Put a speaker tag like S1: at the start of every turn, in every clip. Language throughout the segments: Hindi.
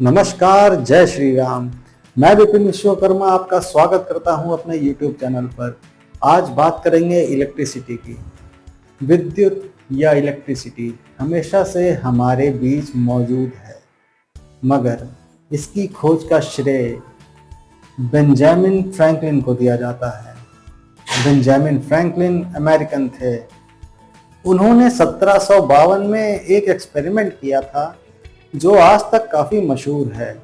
S1: नमस्कार, जय श्री राम। मैं विपिन विश्वकर्मा आपका स्वागत करता हूं अपने YouTube चैनल पर। आज बात करेंगे इलेक्ट्रिसिटी की। विद्युत या इलेक्ट्रिसिटी हमेशा से हमारे बीच मौजूद है, मगर इसकी खोज का श्रेय बेंजामिन फ्रैंकलिन को दिया जाता है। बेंजामिन फ्रैंकलिन अमेरिकन थे। उन्होंने 1752 में एक एक्सपेरिमेंट किया था जो आज तक काफ़ी मशहूर है।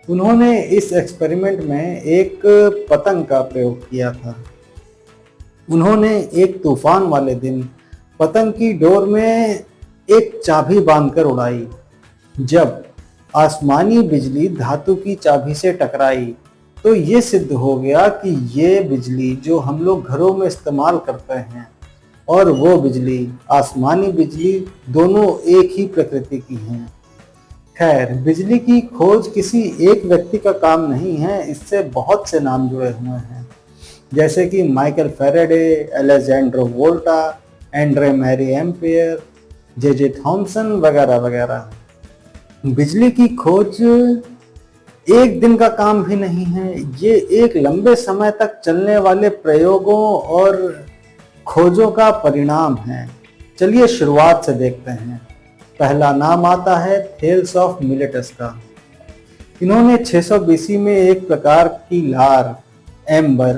S1: उन्होंने इस एक्सपेरिमेंट में एक पतंग का प्रयोग किया था। उन्होंने एक तूफान वाले दिन पतंग की डोर में एक चाबी बांधकर उड़ाई। जब आसमानी बिजली धातु की चाबी से टकराई तो ये सिद्ध हो गया कि ये बिजली जो हम लोग घरों में इस्तेमाल करते हैं और वो बिजली, आसमानी बिजली, दोनों एक ही प्रकृति की हैं। खैर, बिजली की खोज किसी एक व्यक्ति का काम नहीं है, इससे बहुत से नाम जुड़े हुए हैं, जैसे कि Michael Faraday, Alessandro Volta, Andre Marie Ampere, J Thomson वगैरह वगैरह। बिजली की खोज एक दिन का काम भी नहीं है, ये एक लंबे समय तक चलने वाले प्रयोगों और खोजों का परिणाम है। चलिए शुरुआत से देखते हैं। पहला नाम आता है थेल्स ऑफ मिलेटस का। इन्होंने 600 बीसी में एक प्रकार की लार, एम्बर,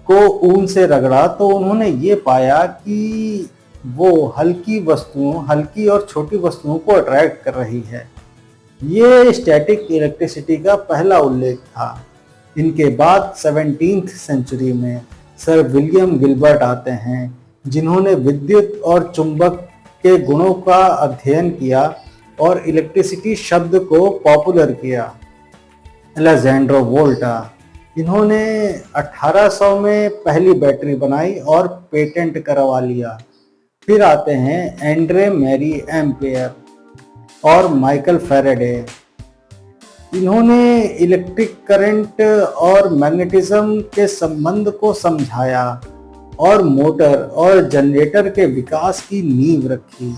S1: को ऊन से रगड़ा तो उन्होंने ये पाया कि वो हल्की और छोटी वस्तुओं को अट्रैक्ट कर रही है। ये स्टैटिक इलेक्ट्रिसिटी का पहला उल्लेख था। इनके बाद 17वीं सेंचुरी में सर विलियम गिलबर्ट आते हैं, जिन्होंने विद्युत और चुंबक के गुणों का अध्ययन किया और इलेक्ट्रिसिटी शब्द को पॉपुलर किया। अलेक्जेंड्रो वोल्टा, इन्होंने 1800 में पहली बैटरी बनाई और पेटेंट करवा लिया। फिर आते हैं एंड्रे मैरी एम्पियर और माइकल फैराडे। इन्होंने इलेक्ट्रिक करंट और मैग्नेटिज्म के संबंध को समझाया और मोटर और जनरेटर के विकास की नींव रखी।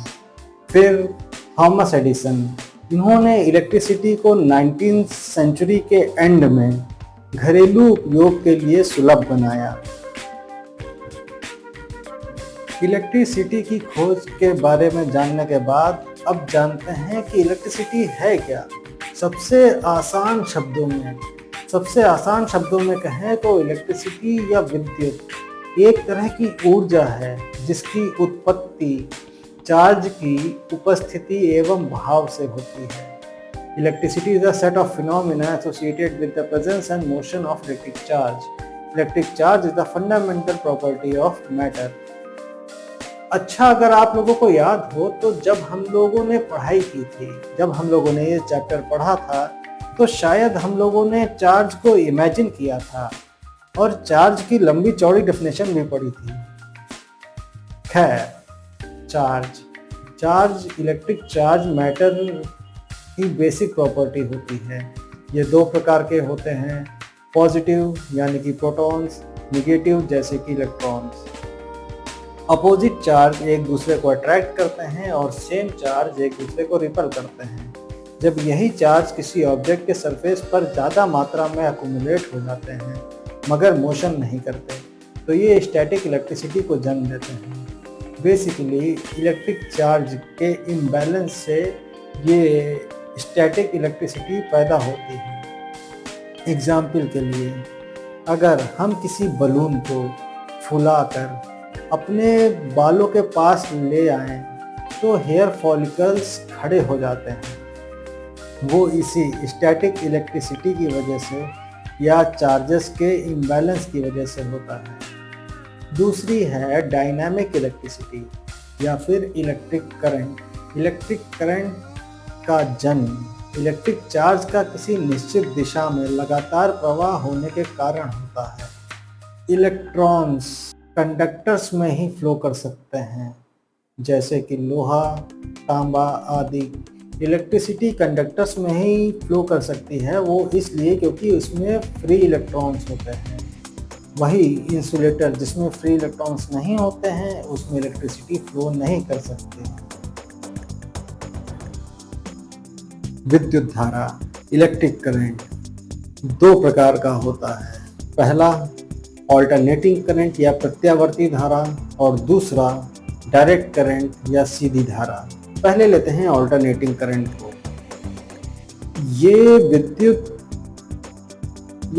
S1: फिर थॉमस एडिसन, इन्होंने इलेक्ट्रिसिटी को 19वीं सेंचुरी के एंड में घरेलू उपयोग के लिए सुलभ बनाया। इलेक्ट्रिसिटी की खोज के बारे में जानने के बाद अब जानते हैं कि इलेक्ट्रिसिटी है क्या। सबसे आसान शब्दों में कहें तो इलेक्ट्रिसिटी या विद्युत एक तरह की ऊर्जा है जिसकी उत्पत्ति चार्ज की उपस्थिति एवं भाव से होती है। Electricity is a set of phenomena associated with the presence and motion of electric charge. Electric charge is the fundamental property of matter. अच्छा, अगर आप लोगों को याद हो तो जब हम लोगों ने पढ़ाई की थी, जब हम लोगों ने ये चैप्टर पढ़ा था, तो शायद हम लोगों ने चार्ज को इमेजिन किया था और चार्ज की लंबी चौड़ी डेफिनेशन भी पढ़ी थी। खैर, चार्ज इलेक्ट्रिक चार्ज मैटर की बेसिक प्रॉपर्टी होती है। ये दो प्रकार के होते हैं, पॉजिटिव यानी कि प्रोटॉन्स, नेगेटिव जैसे कि इलेक्ट्रॉन्स। अपोजिट चार्ज एक दूसरे को अट्रैक्ट करते हैं और सेम चार्ज एक दूसरे को रिपल करते हैं। जब यही चार्ज किसी ऑब्जेक्ट के सरफेस पर ज़्यादा मात्रा में अक्यूमुलेट हो जाते हैं मगर मोशन नहीं करते तो ये स्टैटिक इलेक्ट्रिसिटी को जन्म देते हैं। बेसिकली इलेक्ट्रिक चार्ज के इम्बैलेंस से ये स्टैटिक इलेक्ट्रिसिटी पैदा होती है। एग्जाम्पल के लिए, अगर हम किसी बलून को फुलाकर अपने बालों के पास ले आएं तो हेयर फॉलिकल्स खड़े हो जाते हैं। वो इसी स्टैटिक इलेक्ट्रिसिटी की वजह से या चार्जेस के इम्बैलेंस की वजह से होता है। दूसरी है डायनामिक इलेक्ट्रिसिटी या फिर इलेक्ट्रिक करंट। इलेक्ट्रिक करंट का जन्म इलेक्ट्रिक चार्ज का किसी निश्चित दिशा में लगातार प्रवाह होने के कारण होता है। इलेक्ट्रॉन्स कंडक्टर्स में ही फ्लो कर सकते हैं, जैसे कि लोहा, तांबा आदि। इलेक्ट्रिसिटी कंडक्टर्स में ही फ्लो कर सकती है, वो इसलिए क्योंकि उसमें फ्री इलेक्ट्रॉन्स होते हैं। वही इंसुलेटर जिसमें फ्री इलेक्ट्रॉन्स नहीं होते हैं उसमें इलेक्ट्रिसिटी फ्लो नहीं कर सकती। विद्युत धारा इलेक्ट्रिक करंट दो प्रकार का होता है। पहला ऑल्टरनेटिंग करंट या प्रत्यावर्ती धारा और दूसरा डायरेक्ट करंट या सीधी धारा। पहले लेते हैं ऑल्टरनेटिंग करंट को। ये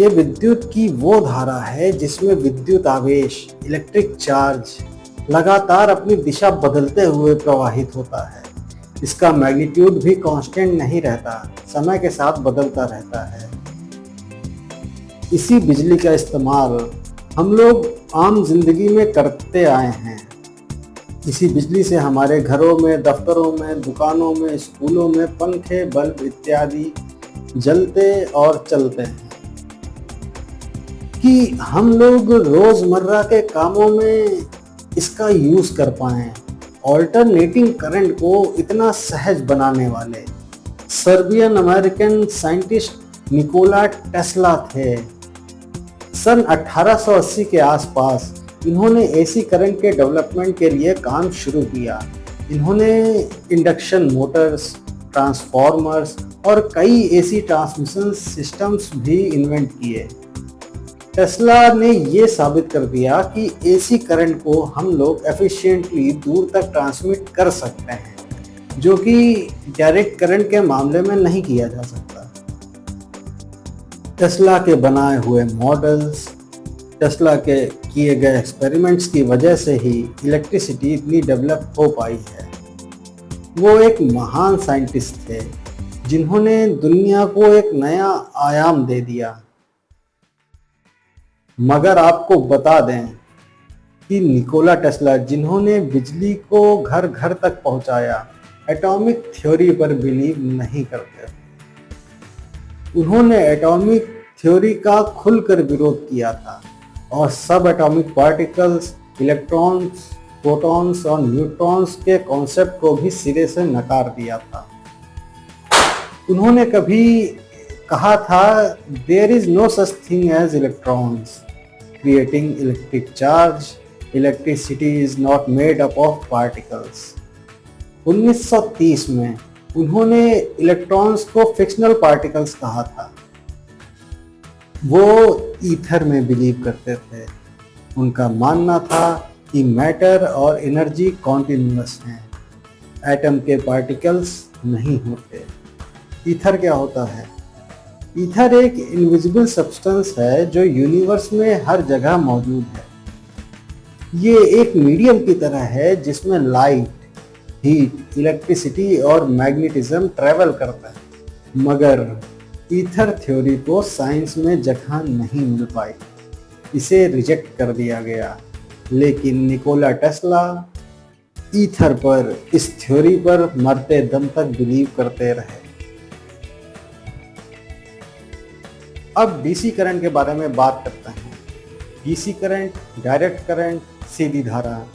S1: विद्युत की वो धारा है जिसमें विद्युत आवेश इलेक्ट्रिक चार्ज लगातार अपनी दिशा बदलते हुए प्रवाहित होता है। इसका मैग्नीट्यूड भी कांस्टेंट नहीं रहता, समय के साथ बदलता रहता है। इसी बिजली का इस्तेमाल हम लोग आम जिंदगी में करते आए हैं। इसी बिजली से हमारे घरों में, दफ्तरों में, दुकानों में, स्कूलों में पंखे, बल्ब इत्यादि जलते और चलते हैं कि हम लोग रोजमर्रा के कामों में इसका यूज कर पाएं। ऑल्टरनेटिंग करंट को इतना सहज बनाने वाले Serbian American scientist Nikola Tesla थे। सन 1880 के आसपास इन्होंने एसी करंट के डेवलपमेंट के लिए काम शुरू किया। इन्होंने इंडक्शन मोटर्स, ट्रांसफॉर्मर्स और कई एसी ट्रांसमिशन सिस्टम्स भी इन्वेंट किए। टेस्ला ने ये साबित कर दिया कि एसी करंट को हम लोग एफिशिएंटली दूर तक ट्रांसमिट कर सकते हैं, जो कि डायरेक्ट करंट के मामले में नहीं किया जा सकता। टेस्ला के बनाए हुए मॉडल्स, टेस्ला के किए गए एक्सपेरिमेंट्स की वजह से ही इलेक्ट्रिसिटी इतनी डेवलप हो पाई है। वो एक महान साइंटिस्ट थे जिन्होंने दुनिया को एक नया आयाम दे दिया। मगर आपको बता दें कि निकोला टेस्ला, जिन्होंने बिजली को घर घर तक पहुंचाया, एटॉमिक थ्योरी पर बिलीव नहीं करते। उन्होंने एटॉमिक थ्योरी का खुलकर विरोध किया था और सब एटॉमिक पार्टिकल्स, इलेक्ट्रॉन्स, प्रोटॉन्स और न्यूट्रॉन्स के कॉन्सेप्ट को भी सिरे से नकार दिया था। उन्होंने कभी कहा था, there is no such thing as electrons creating electric charge, electricity is not made up of particles. 1930 में उन्होंने इलेक्ट्रॉन्स को फिक्शनल पार्टिकल्स कहा था। वो ईथर में बिलीव करते थे। उनका मानना था कि मैटर और एनर्जी कॉन्टिन्यूअस हैं, एटम के पार्टिकल्स नहीं होते। ईथर क्या होता है? ईथर एक इनविजिबल सब्सटेंस है जो यूनिवर्स में हर जगह मौजूद है। ये एक मीडियम की तरह है जिसमें लाइट, हीट, इलेक्ट्रिसिटी और मैग्नेटिज्म ट्रेवल करता है। मगर ईथर थ्योरी को साइंस में जगह नहीं मिल पाई, इसे रिजेक्ट कर दिया गया। लेकिन निकोला टेस्ला ईथर पर, इस थ्योरी पर मरते दम तक बिलीव करते रहे। अब डीसी करंट के बारे में बात करते हैं। डीसी करंट, डायरेक्ट करंट, सीधी धारा।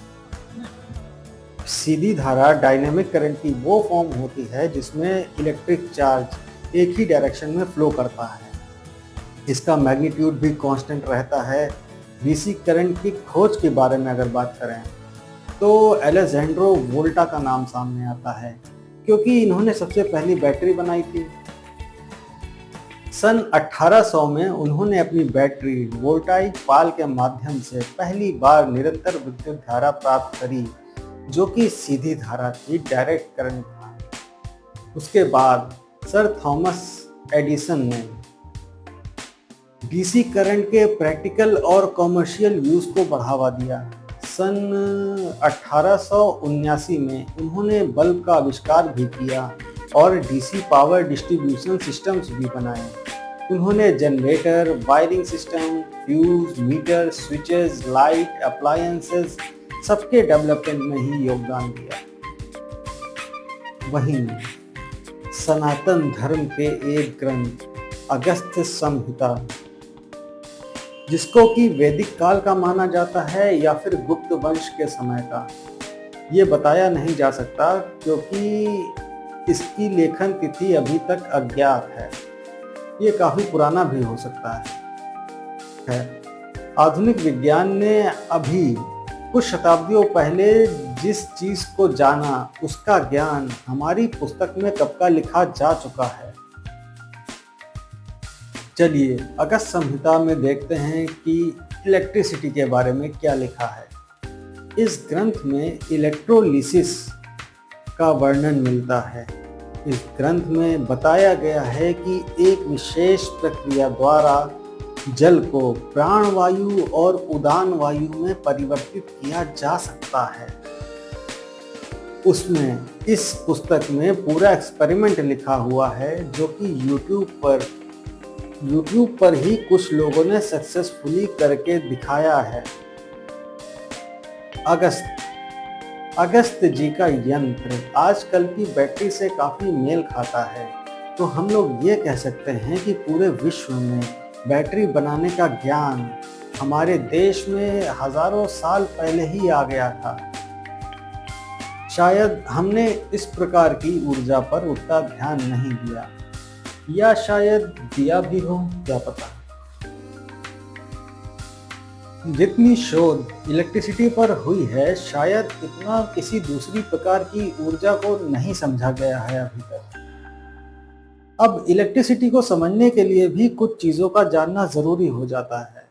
S1: सीधी धारा डायनेमिक करंट की वो फॉर्म होती है जिसमें इलेक्ट्रिक चार्ज एक ही डायरेक्शन में फ्लो करता है। इसका मैग्नीट्यूड भी कांस्टेंट रहता है। डीसी करंट की खोज के बारे में अगर बात करें तो अलेजेंड्रो वोल्टा का नाम सामने आता है, क्योंकि इन्होंने सबसे पहली बैटरी बनाई थी। सन 1800 में उन्होंने अपनी बैटरी वोल्टाइक पाल के माध्यम से पहली बार निरंतर विद्युत धारा प्राप्त करी, जो कि सीधी धारा थी, डायरेक्ट करंट था। उसके बाद सर थॉमस एडिसन ने डीसी करंट के प्रैक्टिकल और कॉमर्शियल यूज को बढ़ावा दिया। सन 1879 में उन्होंने बल्ब का आविष्कार भी किया और डीसी पावर डिस्ट्रीब्यूशन सिस्टम्स भी बनाए। उन्होंने generator, wiring system, fuse, meter, switches, light, appliances सबके डेवलपमेंट में ही योगदान दिया। वहीं सनातन धर्म के एक ग्रंथ अगस्त्य संहिता, जिसको कि वैदिक काल का माना जाता है या फिर गुप्त वंश के समय का, ये बताया नहीं जा सकता क्योंकि इसकी लेखन तिथि अभी तक अज्ञात है। ये काफी पुराना भी हो सकता है। आधुनिक विज्ञान ने अभी कुछ शताब्दियों पहले जिस चीज को जाना, उसका ज्ञान हमारी पुस्तक में कब का लिखा जा चुका है। चलिए अगस्त संहिता में देखते हैं कि इलेक्ट्रिसिटी के बारे में क्या लिखा है। इस ग्रंथ में इलेक्ट्रोलिसिस का वर्णन मिलता है। इस ग्रंथ में बताया गया है कि एक विशेष प्रक्रिया द्वारा जल को प्राणवायु और उदान वायु में परिवर्तित किया जा सकता है। उसमें इस पुस्तक में पूरा एक्सपेरिमेंट लिखा हुआ है जो कि यूट्यूब पर ही कुछ लोगों ने सक्सेसफुली करके दिखाया है। अगस्त जी का यंत्र आजकल की बैटरी से काफ़ी मेल खाता है, तो हम लोग ये कह सकते हैं कि पूरे विश्व में बैटरी बनाने का ज्ञान हमारे देश में हजारों साल पहले ही आ गया था। शायद हमने इस प्रकार की ऊर्जा पर उतना ध्यान नहीं दिया, या शायद दिया भी हो, क्या पता। जितनी शोध इलेक्ट्रिसिटी पर हुई है, शायद इतना किसी दूसरी प्रकार की ऊर्जा को नहीं समझा गया है अभी तक। अब इलेक्ट्रिसिटी को समझने के लिए भी कुछ चीज़ों का जानना ज़रूरी हो जाता है,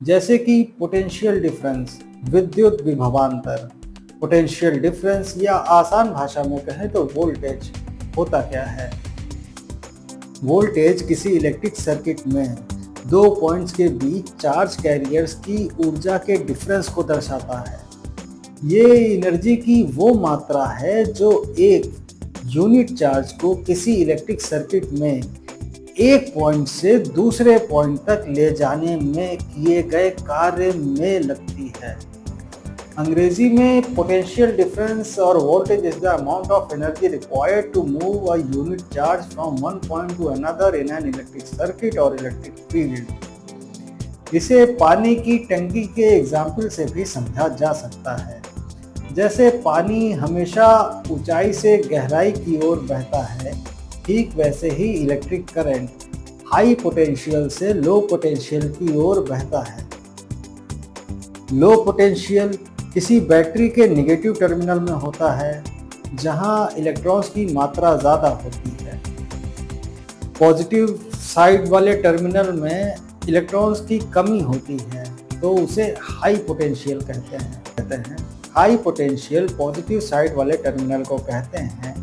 S1: जैसे कि पोटेंशियल डिफरेंस, विद्युत विभवांतर। पोटेंशियल डिफरेंस या आसान भाषा में कहें तो वोल्टेज होता क्या है। वोल्टेज किसी इलेक्ट्रिक सर्किट में दो पॉइंट्स के बीच चार्ज कैरियर्स की ऊर्जा के डिफरेंस को दर्शाता है। ये एनर्जी की वो मात्रा है जो एक यूनिट चार्ज को किसी इलेक्ट्रिक सर्किट में एक पॉइंट से दूसरे पॉइंट तक ले जाने में किए गए कार्य में लगती है। अंग्रेजी में पोटेंशियल डिफरेंस और voltage is the amount of energy required to move a unit charge from one point to another in an electric circuit और इलेक्ट्रिक फील्ड। इसे पानी की टंकी के एग्जाम्पल से भी समझा जा सकता है। जैसे पानी हमेशा ऊंचाई से गहराई की ओर बहता है, ठीक वैसे ही इलेक्ट्रिक करंट हाई पोटेंशियल से लो पोटेंशियल की ओर बहता है। लो पोटेंशियल किसी बैटरी के नेगेटिव टर्मिनल में होता है, जहां इलेक्ट्रॉन्स की मात्रा ज़्यादा होती है। पॉजिटिव साइड वाले टर्मिनल में इलेक्ट्रॉन्स की कमी होती है, तो उसे हाई पोटेंशियल कहते हैं। हाई पोटेंशियल पॉजिटिव साइड वाले टर्मिनल को कहते हैं,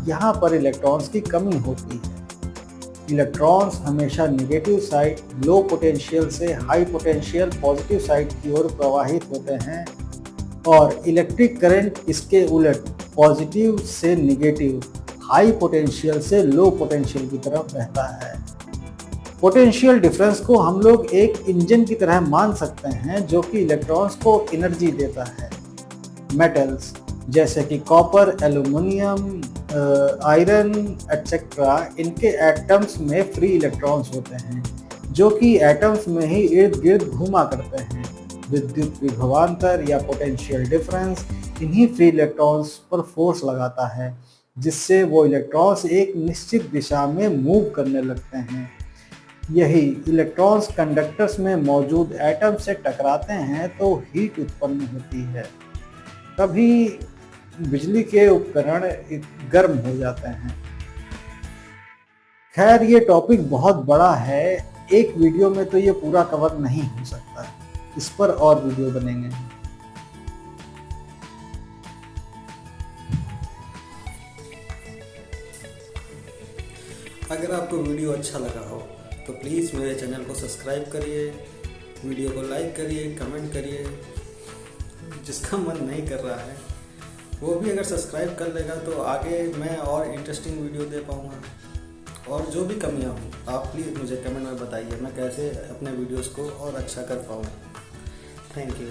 S1: यहाँ पर इलेक्ट्रॉन्स की कमी होती है। इलेक्ट्रॉन्स हमेशा नेगेटिव साइड लो पोटेंशियल से हाई पोटेंशियल पॉजिटिव साइड की ओर प्रवाहित होते हैं, और इलेक्ट्रिक करंट इसके उलट पॉजिटिव से नेगेटिव हाई पोटेंशियल से लो पोटेंशियल की तरफ बहता है। पोटेंशियल डिफरेंस को हम लोग एक इंजन की तरह मान सकते हैं जो कि इलेक्ट्रॉन्स को एनर्जी देता है। मेटल्स जैसे कि कॉपर, एल्युमिनियम, आयरन एटसेट्रा, इनके एटम्स में फ्री इलेक्ट्रॉन्स होते हैं जो कि एटम्स में ही इर्द गिर्द घूमा करते हैं। विद्युत विभवांतर या पोटेंशियल डिफरेंस इन्हीं फ्री इलेक्ट्रॉन्स पर फोर्स लगाता है, जिससे वो इलेक्ट्रॉन्स एक निश्चित दिशा में मूव करने लगते हैं। यही इलेक्ट्रॉन्स कंडक्टर्स में मौजूद एटम से टकराते हैं तो हीट उत्पन्न होती है। तभी बिजली के उपकरण गर्म हो जाते हैं। खैर, ये टॉपिक बहुत बड़ा है, एक वीडियो में तो ये पूरा कवर नहीं हो सकता। इस पर और वीडियो बनेंगे।
S2: अगर आपको वीडियो अच्छा लगा हो तो प्लीज़ मेरे चैनल को सब्सक्राइब करिए, वीडियो को लाइक करिए, कमेंट करिए। जिसका मन नहीं कर रहा है वो भी अगर सब्सक्राइब कर लेगा तो आगे मैं और इंटरेस्टिंग वीडियो दे पाऊँगा। और जो भी कमियाँ हों आप प्लीज़ मुझे कमेंट में बताइए, मैं कैसे अपने वीडियोस को और अच्छा कर पाऊँ। Thank you.